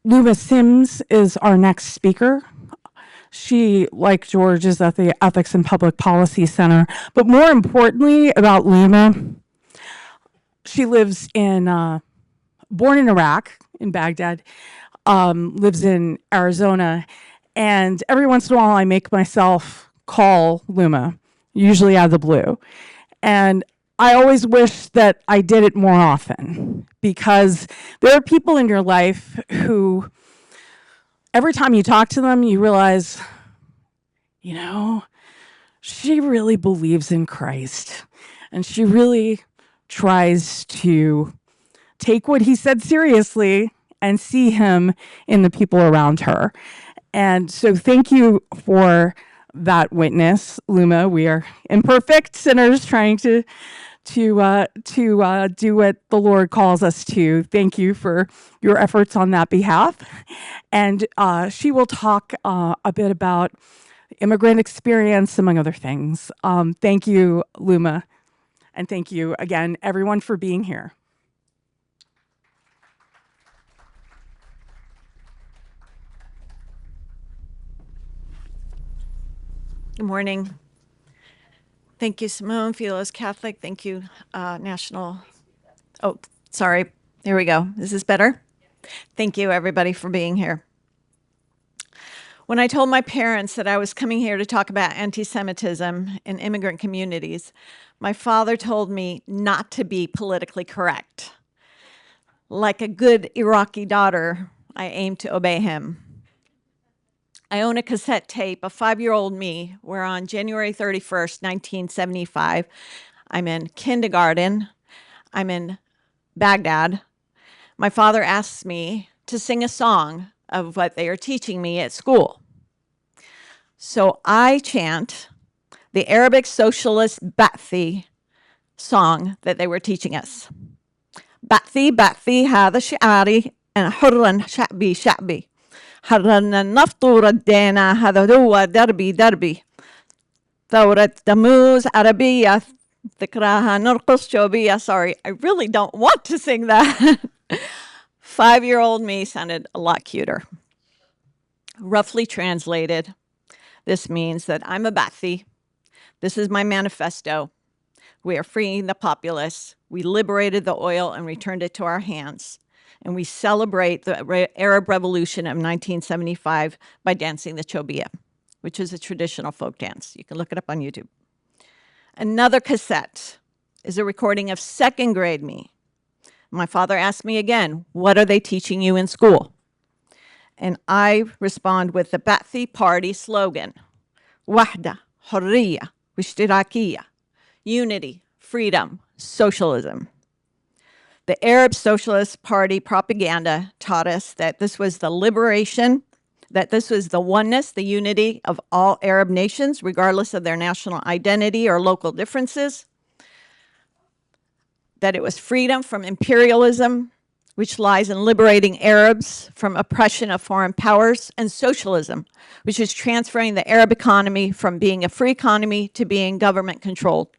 Luma Simms is our next speaker. She, like George, is at the Ethics and Public Policy Center. But more importantly about Luma, she lives born in Iraq, in Baghdad, lives in Arizona, and every once in a while I make myself call Luma, usually out of the blue. And I always wish that I did it more often, because there are people in your life who, every time you talk to them, you realize, you know, she really believes in Christ, and she really tries to take what he said seriously and see him in the people around her. And so thank you for that witness, Luma. We are imperfect sinners trying to do what the Lord calls us to. Thank you for your efforts on that behalf. And she will talk a bit about immigrant experience, among other things. Thank you, Luma. And thank you again, everyone, for being here. Good morning. Thank you, Simone, Philos Catholic. Thank you, National. Oh, sorry. Here we go. Is this better? Thank you, everybody, for being here. When I told my parents that I was coming here to talk about anti-Semitism in immigrant communities, my father told me not to be politically correct. Like a good Iraqi daughter, I aimed to obey him. I own a cassette tape of 5-year-old me, where on January 31st, 1975, I'm in kindergarten, I'm in Baghdad. My father asks me to sing a song of what they are teaching me at school. So I chant the Arabic socialist Ba'thi song that they were teaching us. Ba'thi, Ba'thi, hada shi'ari, and hurran sha'bi, sha'bi. حررنا النفط وردينا هذا هو دربي دربي ثورة تموز عربية ذكراها نرقص شوبية. Sorry, I really don't want to sing that. 5-year-old me sounded a lot cuter. Roughly translated, this means that I'm a Ba'thi. This is my manifesto. We are freeing the populace. We liberated the oil and returned it to our hands. And we celebrate the Arab Revolution of 1975 by dancing the chobia, which is a traditional folk dance. You can look it up on YouTube. Another cassette is a recording of 2nd grade me. My father asked me again, what are they teaching you in school? And I respond with the Ba'thi Party slogan, Wahda, Hurriya, Ishtirakiya, unity, freedom, socialism. The Arab Socialist Party propaganda taught us that this was the liberation, that this was the oneness, the unity of all Arab nations, regardless of their national identity or local differences, that it was freedom from imperialism, which lies in liberating Arabs from oppression of foreign powers, and socialism, which is transferring the Arab economy from being a free economy to being government-controlled.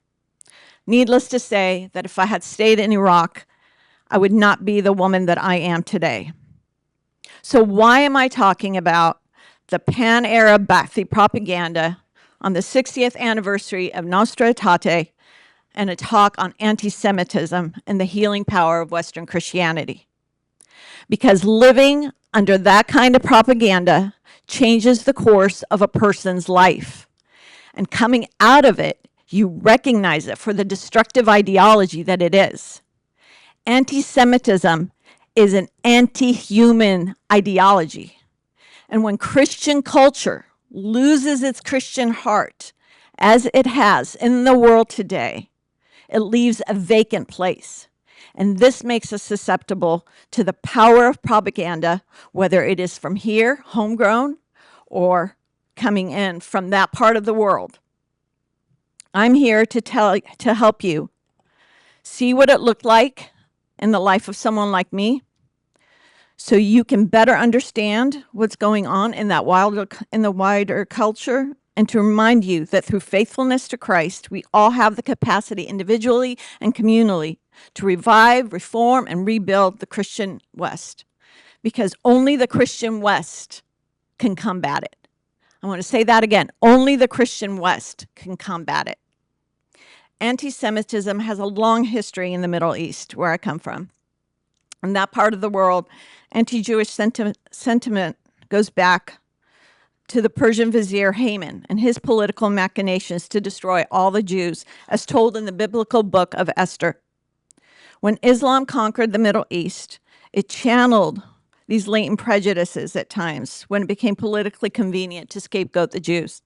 Needless to say that if I had stayed in Iraq, I would not be the woman that I am today. So why am I talking about the pan-Arab Ba'thi propaganda on the 60th anniversary of Nostra Aetate and a talk on anti-Semitism and the healing power of Western Christianity? Because living under that kind of propaganda changes the course of a person's life. And coming out of it, you recognize it for the destructive ideology that it is. Anti-Semitism is an anti-human ideology. And when Christian culture loses its Christian heart, as it has in the world today, it leaves a vacant place. And this makes us susceptible to the power of propaganda, whether it is from here, homegrown, or coming in from that part of the world. I'm here to help you see what it looked like in the life of someone like me, so you can better understand what's going on in the wider culture, and to remind you that through faithfulness to Christ, we all have the capacity individually and communally to revive, reform, and rebuild the Christian West. because only the Christian West can combat it. I want to say that again. Only the Christian West can combat it. Anti-Semitism has a long history in the Middle East, where I come from. In that part of the world, anti-Jewish sentiment goes back to the Persian vizier Haman and his political machinations to destroy all the Jews, as told in the biblical book of Esther. When Islam conquered the Middle East, it channeled these latent prejudices at times when it became politically convenient to scapegoat the Jews.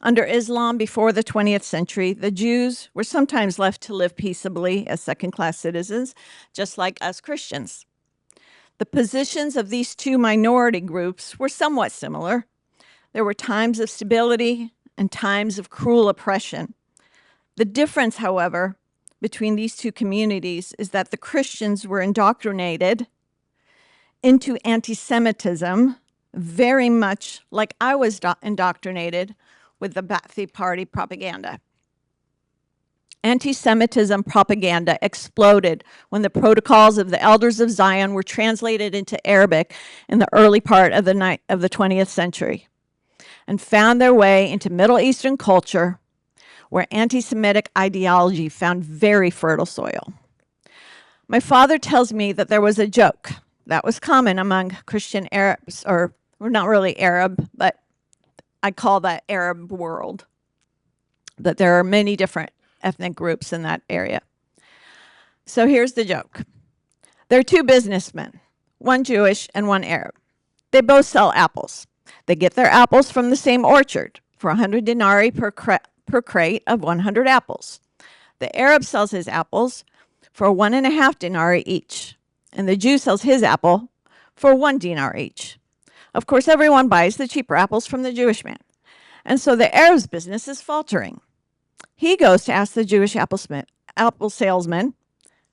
Under Islam before the 20th century, the Jews were sometimes left to live peaceably as second-class citizens, just like us Christians. The positions of these two minority groups were somewhat similar. There were times of stability and times of cruel oppression. The difference, however, between these two communities is that the Christians were indoctrinated into anti-Semitism, very much like I was indoctrinated with the Ba'athi Party propaganda. Anti-Semitism propaganda exploded when the protocols of the Elders of Zion were translated into Arabic in the early part of the 20th century and found their way into Middle Eastern culture, where anti-Semitic ideology found very fertile soil. My father tells me that there was a joke that was common among Christian Arabs, or we're not really Arab, but I call that Arab world, that there are many different ethnic groups in that area. So here's the joke. There are two businessmen, one Jewish and one Arab. They both sell apples. They get their apples from the same orchard for 100 denarii per crate of 100 apples. The Arab sells his apples for 1.5 denarii each, and the Jew sells his apple for 1 dinar each. Of course, everyone buys the cheaper apples from the Jewish man, and so the Arab's business is faltering. He goes to ask the Jewish apple salesman,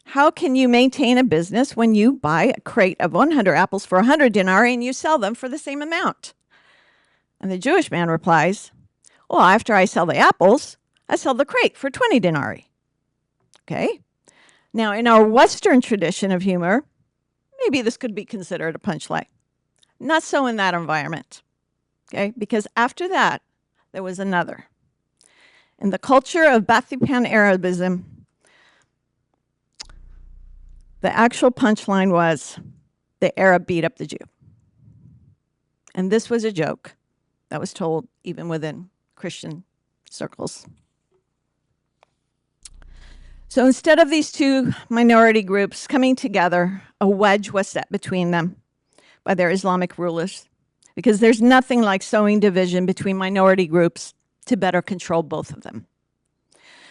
how can you maintain a business when you buy a crate of 100 apples for 100 denarii and you sell them for the same amount? And the Jewish man replies, well, after I sell the apples, I sell the crate for 20 denarii. Okay. Now, in our Western tradition of humor, maybe this could be considered a punchline. Not so in that environment. Okay. Because after that, there was another. In the culture of Ba'athi Pan-Arabism, the actual punchline was the Arab beat up the Jew. And this was a joke that was told even within Christian circles. So instead of these two minority groups coming together, a wedge was set between them by their Islamic rulers, because there's nothing like sowing division between minority groups to better control both of them.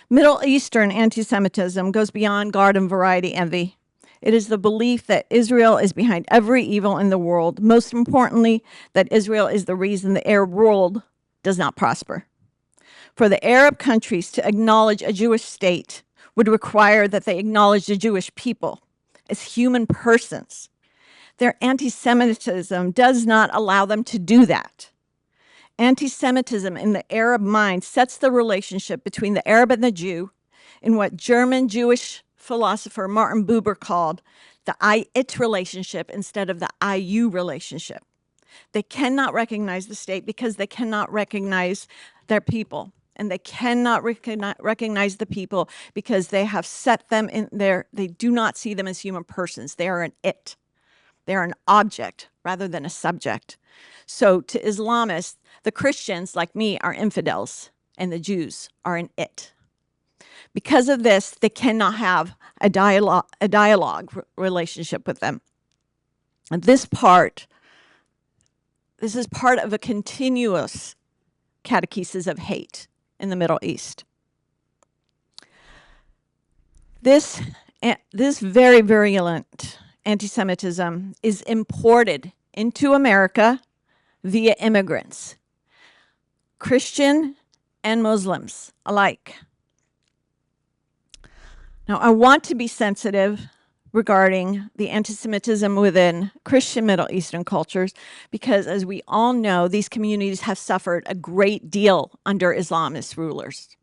Middle Eastern anti-Semitism goes beyond garden variety envy. It is the belief that Israel is behind every evil in the world. Most importantly, that Israel is the reason the Arab world does not prosper. For the Arab countries to acknowledge a Jewish state would require that they acknowledge the Jewish people as human persons. Their anti-Semitism does not allow them to do that. Anti-Semitism in the Arab mind sets the relationship between the Arab and the Jew in what German Jewish philosopher Martin Buber called the I-it relationship instead of the I-you relationship. They cannot recognize the state because they cannot recognize their people. And they cannot recognize the people because they have set them in there. They do not see them as human persons. They are an it. They are an object rather than a subject. So to Islamists, the Christians, like me, are infidels, and the Jews are an it. Because of this, they cannot have a dialogue relationship with them. And this is part of a continuous catechesis of hate in the Middle East. This very virulent anti-Semitism is imported into America via immigrants, Christian and Muslims alike. Now, I want to be sensitive regarding the anti-Semitism within Christian Middle Eastern cultures because, as we all know, these communities have suffered a great deal under Islamist rulers.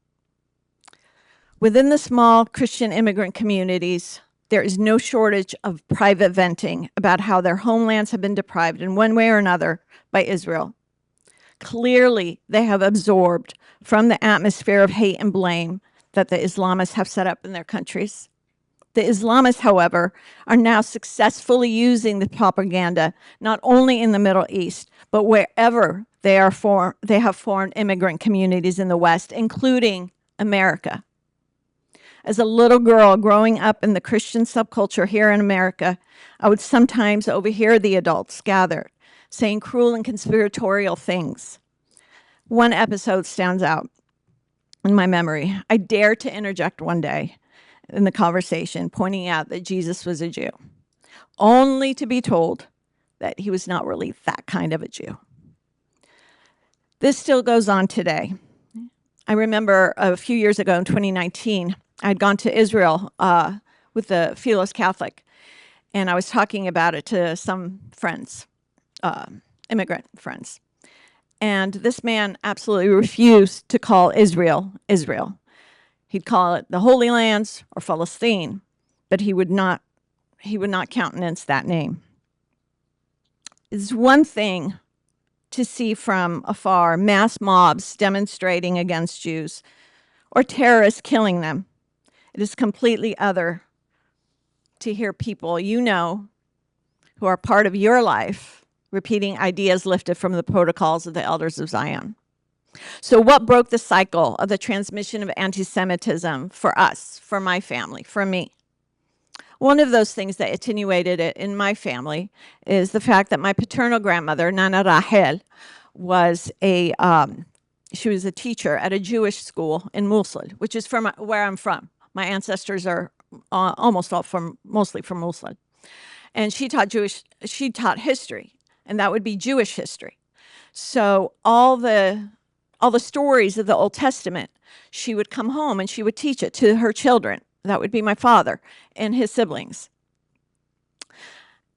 Within the small Christian immigrant communities, There is no shortage of private venting about how their homelands have been deprived in one way or another by Israel. Clearly, they have absorbed from the atmosphere of hate and blame that the Islamists have set up in their countries. The Islamists, however, are now successfully using the propaganda not only in the Middle East, but wherever they have formed immigrant communities in the West, including America. As a little girl growing up in the Christian subculture here in America, I would sometimes overhear the adults gathered saying cruel and conspiratorial things. One episode stands out in my memory. I dared to interject one day in the conversation, pointing out that Jesus was a Jew, only to be told that he was not really that kind of a Jew. This still goes on today. I remember a few years ago in 2019, I'd gone to Israel with the Philos Catholic, and I was talking about it to some friends, immigrant friends. And this man absolutely refused to call Israel, Israel. He'd call it the Holy Lands or Palestine, but he would not countenance that name. It's one thing to see from afar mass mobs demonstrating against Jews or terrorists killing them. It is completely other to hear people you know who are part of your life repeating ideas lifted from the protocols of the elders of Zion. So what broke the cycle of the transmission of anti-Semitism for us, for my family, for me? One of those things that attenuated it in my family is the fact that my paternal grandmother, Nana Rahel, was she was a teacher at a Jewish school in Mosul, which is from where I'm from. My ancestors are mostly from Mosul. And she taught history, and that would be Jewish history. So all the stories of the Old Testament, she would come home and she would teach it to her children. That would be my father and his siblings.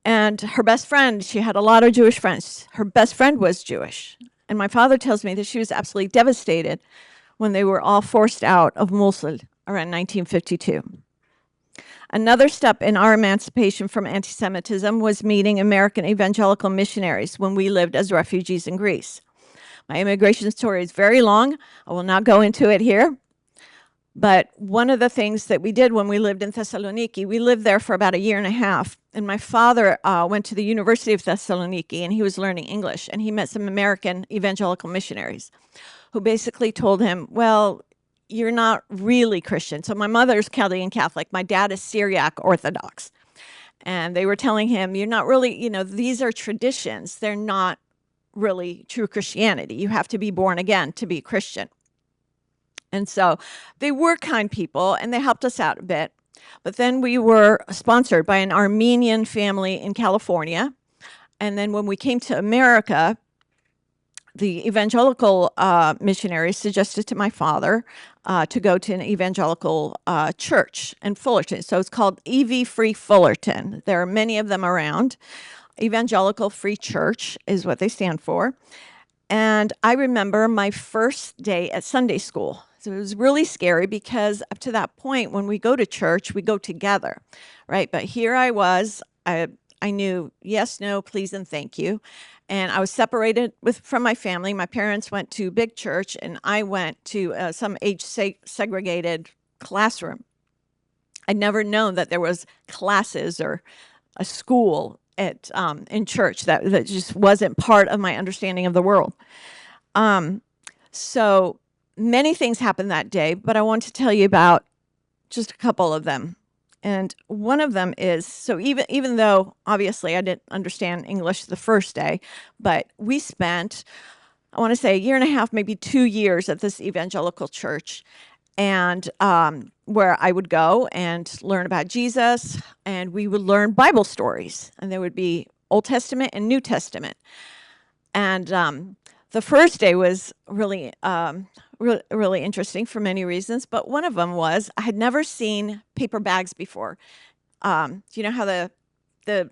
And her best friend, she had a lot of Jewish friends. Her best friend was Jewish. And my father tells me that she was absolutely devastated when they were all forced out of Mosul around 1952. Another step in our emancipation from anti-Semitism was meeting American evangelical missionaries when we lived as refugees in Greece. My immigration story is very long. I will not go into it here. But one of the things that we did when we lived in Thessaloniki, we lived there for about a year and a half. And my father went to the University of Thessaloniki, and he was learning English. And he met some American evangelical missionaries who basically told him, well, you're not really Christian. So my mother's Chaldean Catholic. My dad is Syriac Orthodox. And they were telling him, you're not really, these are traditions. They're not really true Christianity. You have to be born again to be Christian. And so they were kind people, and they helped us out a bit. But then we were sponsored by an Armenian family in California. And then when we came to America, the evangelical missionaries suggested to my father to go to an evangelical church in Fullerton. So it's called EV Free Fullerton. There are many of them around. Evangelical Free Church is what they stand for. And I remember my first day at Sunday school. So it was really scary because up to that point, when we go to church, we go together, right? But here I was, I knew yes, no, please, and thank you. And I was separated from my family. My parents went to big church, and I went to some age-segregated classroom. I'd never known that there was classes or a school in church. That just wasn't part of my understanding of the world. So many things happened that day, but I want to tell you about just a couple of them. And one of them is, so even though obviously I didn't understand English the first day, but we spent, I want to say, a year and a half, maybe 2 years at this evangelical church, and where I would go and learn about Jesus, and we would learn Bible stories, and there would be Old Testament and New Testament. And the first day was really really interesting for many reasons, but one of them was I had never seen paper bags before. You know how you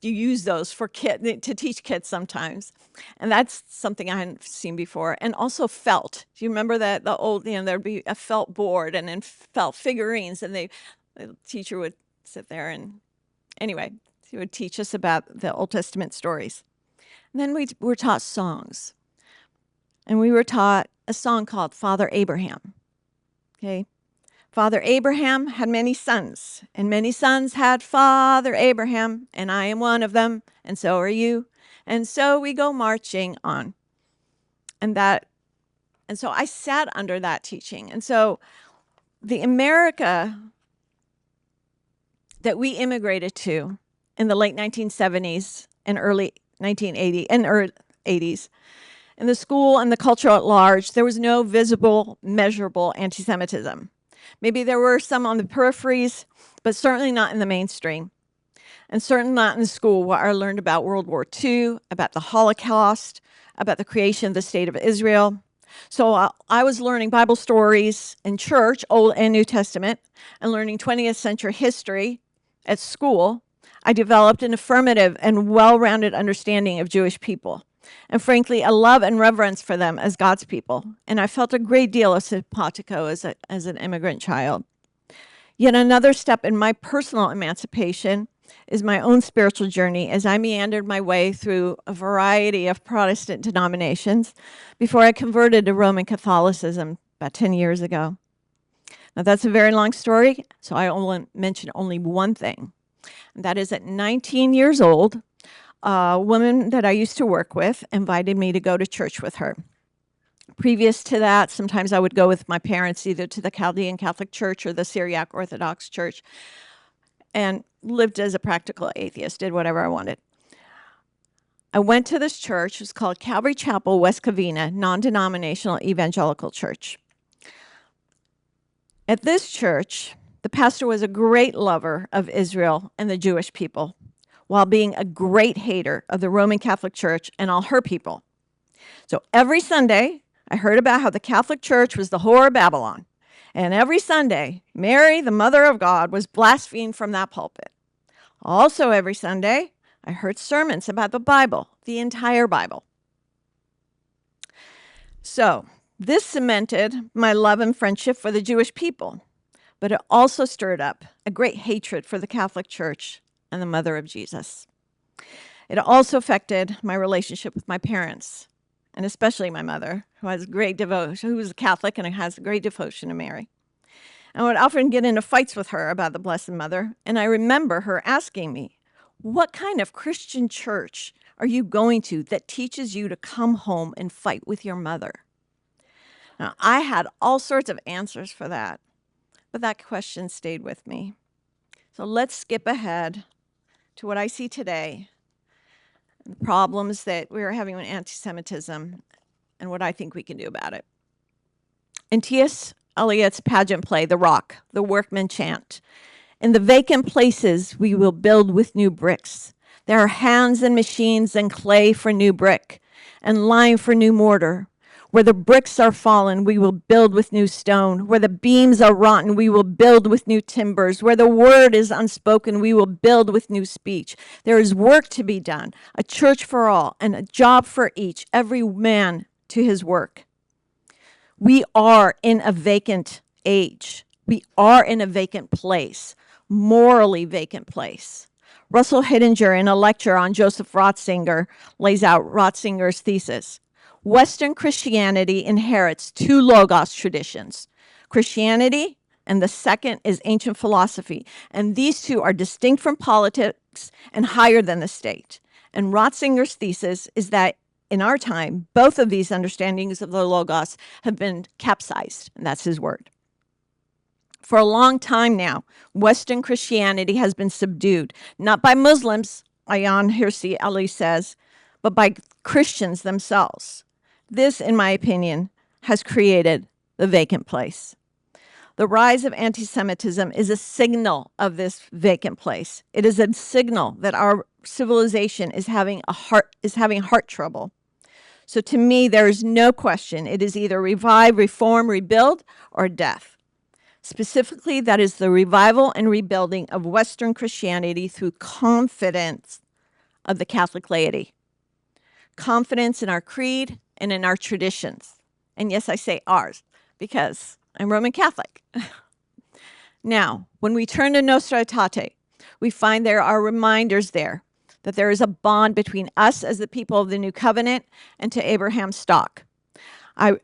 use those for to teach kids sometimes, and that's something I hadn't seen before. And also felt. Do you remember that the old there'd be a felt board and then felt figurines, and the teacher would sit there and, anyway, he would teach us about the Old Testament stories. And then we were taught songs. And we were taught a song called Father Abraham. Okay? Father Abraham had many sons, and many sons had Father Abraham, and I am one of them, and so are you. And so we go marching on. And so I sat under that teaching. And so the America that we immigrated to in the late 1970s and early 1980s and early 80s, in the school and the culture at large, there was no visible, measurable anti-Semitism. Maybe there were some on the peripheries, but certainly not in the mainstream. And certainly not in the school where I learned about World War II, about the Holocaust, about the creation of the State of Israel. So I was learning Bible stories in church, Old and New Testament, and learning 20th century history at school. I developed an affirmative and well-rounded understanding of Jewish people, and frankly, a love and reverence for them as God's people. And I felt a great deal of simpatico as an immigrant child. Yet another step in my personal emancipation is my own spiritual journey as I meandered my way through a variety of Protestant denominations before I converted to Roman Catholicism about 10 years ago. Now, that's a very long story, so I only mention only one thing. And that is at 19 years old, a woman that I used to work with invited me to go to church with her. Previous to that, sometimes I would go with my parents either to the Chaldean Catholic Church or the Syriac Orthodox Church, and lived as a practical atheist, did whatever I wanted. I went to this church. It was called Calvary Chapel, West Covina, non-denominational evangelical church. At this church, the pastor was a great lover of Israel and the Jewish people, while being a great hater of the Roman Catholic Church and all her people. So every Sunday, I heard about how the Catholic Church was the whore of Babylon. And every Sunday, Mary, the Mother of God, was blasphemed from that pulpit. Also every Sunday, I heard sermons about the Bible, the entire Bible. So this cemented my love and friendship for the Jewish people, but it also stirred up a great hatred for the Catholic Church and the Mother of Jesus. It also affected my relationship with my parents, and especially my mother, who has great devotion, who was a Catholic and has a great devotion to Mary. I would often get into fights with her about the Blessed Mother, and I remember her asking me, "What kind of Christian church are you going to that teaches you to come home and fight with your mother?" Now, I had all sorts of answers for that, but that question stayed with me. So let's skip ahead to what I see today, the problems that we are having with anti-Semitism, and what I think we can do about it. In T.S. Eliot's pageant play, The Rock, the workmen chant, "In the vacant places we will build with new bricks. There are hands and machines and clay for new brick, and lime for new mortar. Where the bricks are fallen, we will build with new stone. Where the beams are rotten, we will build with new timbers. Where the word is unspoken, we will build with new speech. There is work to be done, a church for all, and a job for each, every man to his work." We are in a vacant age. We are in a vacant place, morally vacant place. Russell Hittinger, in a lecture on Joseph Ratzinger, lays out Ratzinger's thesis. Western Christianity inherits two logos traditions, Christianity, and the second is ancient philosophy. And these two are distinct from politics and higher than the state. And Ratzinger's thesis is that in our time, both of these understandings of the logos have been capsized, and that's his word. For a long time now, Western Christianity has been subdued, not by Muslims, Ayaan Hirsi Ali says, but by Christians themselves. This, in my opinion, has created the vacant place. The rise of anti-Semitism is a signal of this vacant place. It is a signal that our civilization is having heart trouble. So to me, there is no question. It is either revive, reform, rebuild, or death. Specifically, that is the revival and rebuilding of Western Christianity through confidence of the Catholic laity. Confidence in our creed and in our traditions. And yes, I say ours, because I'm Roman Catholic. Now, when we turn to Nostra Aetate, we find there are reminders there that there is a bond between us as the people of the new covenant and to Abraham's stock. I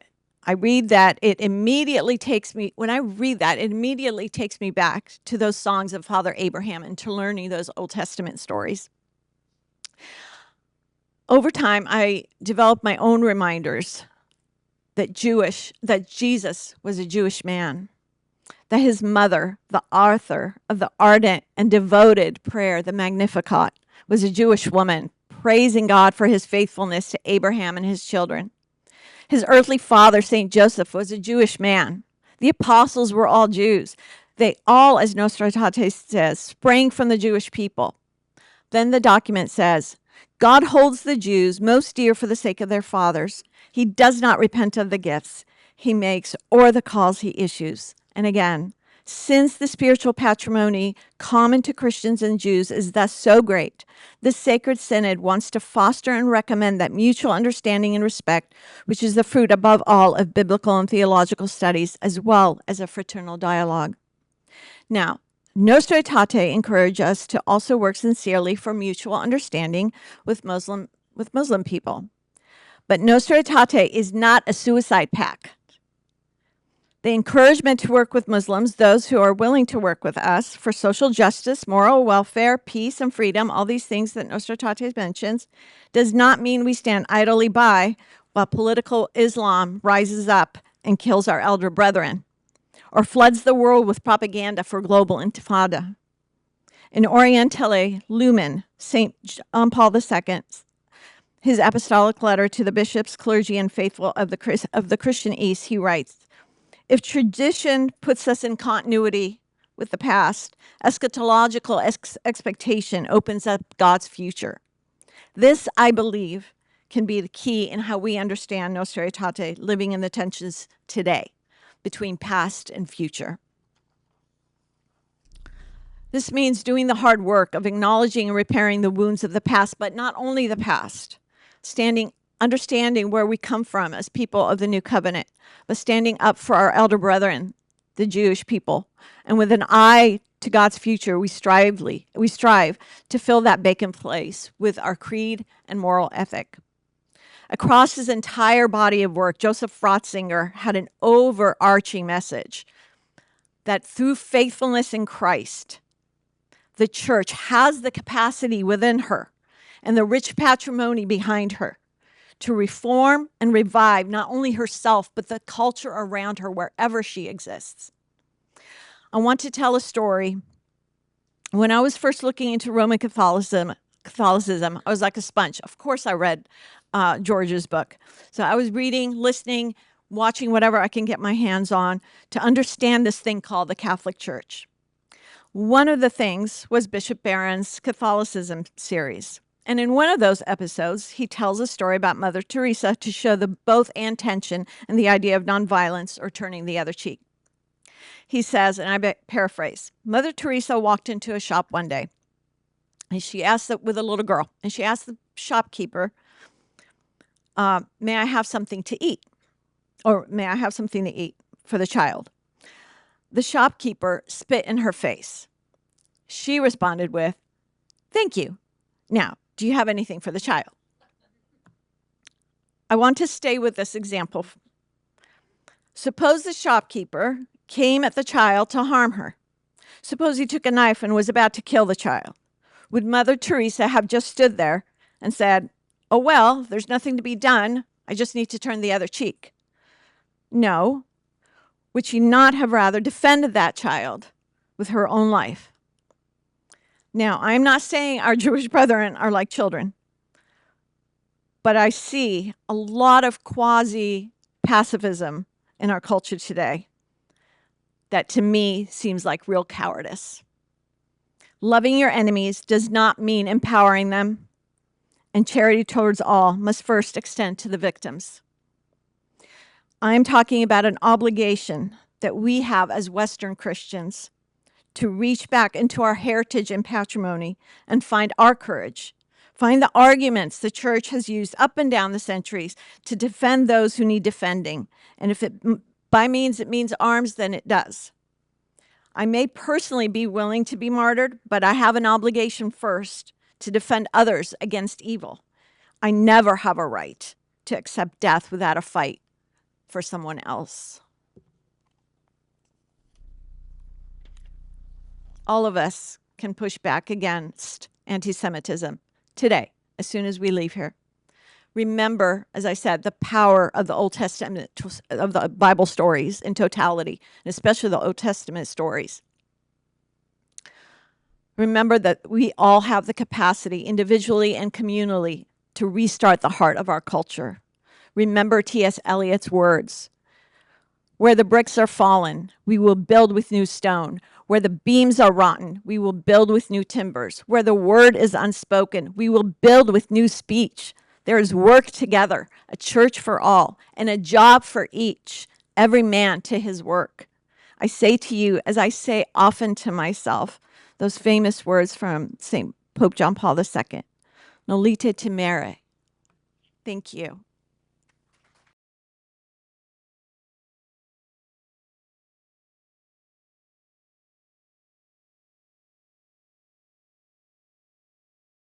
read that, it immediately takes me, when I read that, it immediately takes me back to those songs of Father Abraham and to learning those Old Testament stories. Over time, I developed my own reminders that Jesus was a Jewish man, that his mother, the author of the ardent and devoted prayer, the Magnificat, was a Jewish woman, praising God for his faithfulness to Abraham and his children. His earthly father, St. Joseph, was a Jewish man. The apostles were all Jews. They all, as Nostra Aetate says, sprang from the Jewish people. Then the document says, God holds the Jews most dear for the sake of their fathers. He does not repent of the gifts he makes or the calls he issues. And again, since the spiritual patrimony common to Christians and Jews is thus so great, the Sacred Synod wants to foster and recommend that mutual understanding and respect, which is the fruit above all of biblical and theological studies, as well as a fraternal dialogue. Now, Nostra Aetate encourage us to also work sincerely for mutual understanding with Muslim people. But Nostra Aetate is not a suicide pact. The encouragement to work with Muslims, those who are willing to work with us for social justice, moral welfare, peace, and freedom, all these things that Nostra Aetate mentions, does not mean we stand idly by while political Islam rises up and kills our elder brethren, or floods the world with propaganda for global intifada. In Orientale Lumen, St. John Paul II, his apostolic letter to the bishops, clergy, and faithful of the Christian East, he writes, if tradition puts us in continuity with the past, eschatological expectation opens up God's future. This, I believe, can be the key in how we understand Nostra Aetate, living in the tensions today between past and future. This means doing the hard work of acknowledging and repairing the wounds of the past, but not only the past, understanding where we come from as people of the new covenant, but standing up for our elder brethren, the Jewish people. And with an eye to God's future, we strive to fill that vacant place with our creed and moral ethic. Across his entire body of work, Joseph Ratzinger had an overarching message that through faithfulness in Christ, the church has the capacity within her and the rich patrimony behind her to reform and revive not only herself, but the culture around her wherever she exists. I want to tell a story. When I was first looking into Roman Catholicism, I was like a sponge. Of course, I read George's book. So I was reading, listening, watching whatever I can get my hands on to understand this thing called the Catholic Church. One of the things was Bishop Barron's Catholicism series. And in one of those episodes, he tells a story about Mother Teresa to show the both and tension and the idea of nonviolence or turning the other cheek. He says, and I paraphrase, Mother Teresa walked into a shop one day, and she asked with a little girl, and she asked the shopkeeper, may I have something to eat? Or may I have something to eat for the child? The shopkeeper spit in her face. She responded with, thank you. Now, do you have anything for the child? I want to stay with this example. Suppose the shopkeeper came at the child to harm her. Suppose he took a knife and was about to kill the child. Would Mother Teresa have just stood there and said, oh, well, there's nothing to be done. I just need to turn the other cheek? No. Would she not have rather defended that child with her own life? Now, I'm not saying our Jewish brethren are like children, but I see a lot of quasi-pacifism in our culture today that to me seems like real cowardice. Loving your enemies does not mean empowering them, and charity towards all must first extend to the victims. I'm talking about an obligation that we have as Western Christians to reach back into our heritage and patrimony and find our courage, find the arguments the church has used up and down the centuries to defend those who need defending. And if it by means it means arms, then it does. I may personally be willing to be martyred, but I have an obligation first to defend others against evil. I never have a right to accept death without a fight for someone else. All of us can push back against anti-Semitism today, as soon as we leave here. Remember, as I said, the power of the Old Testament, of the Bible stories in totality, and especially the Old Testament stories. Remember that we all have the capacity, individually and communally, to restart the heart of our culture. Remember T.S. Eliot's words, "Where the bricks are fallen, we will build with new stone. Where the beams are rotten, we will build with new timbers. Where the word is unspoken, we will build with new speech. There is work together, a church for all, and a job for each, every man to his work." I say to you, as I say often to myself, those famous words from St. Pope John Paul II, "Nolite timere." Thank you.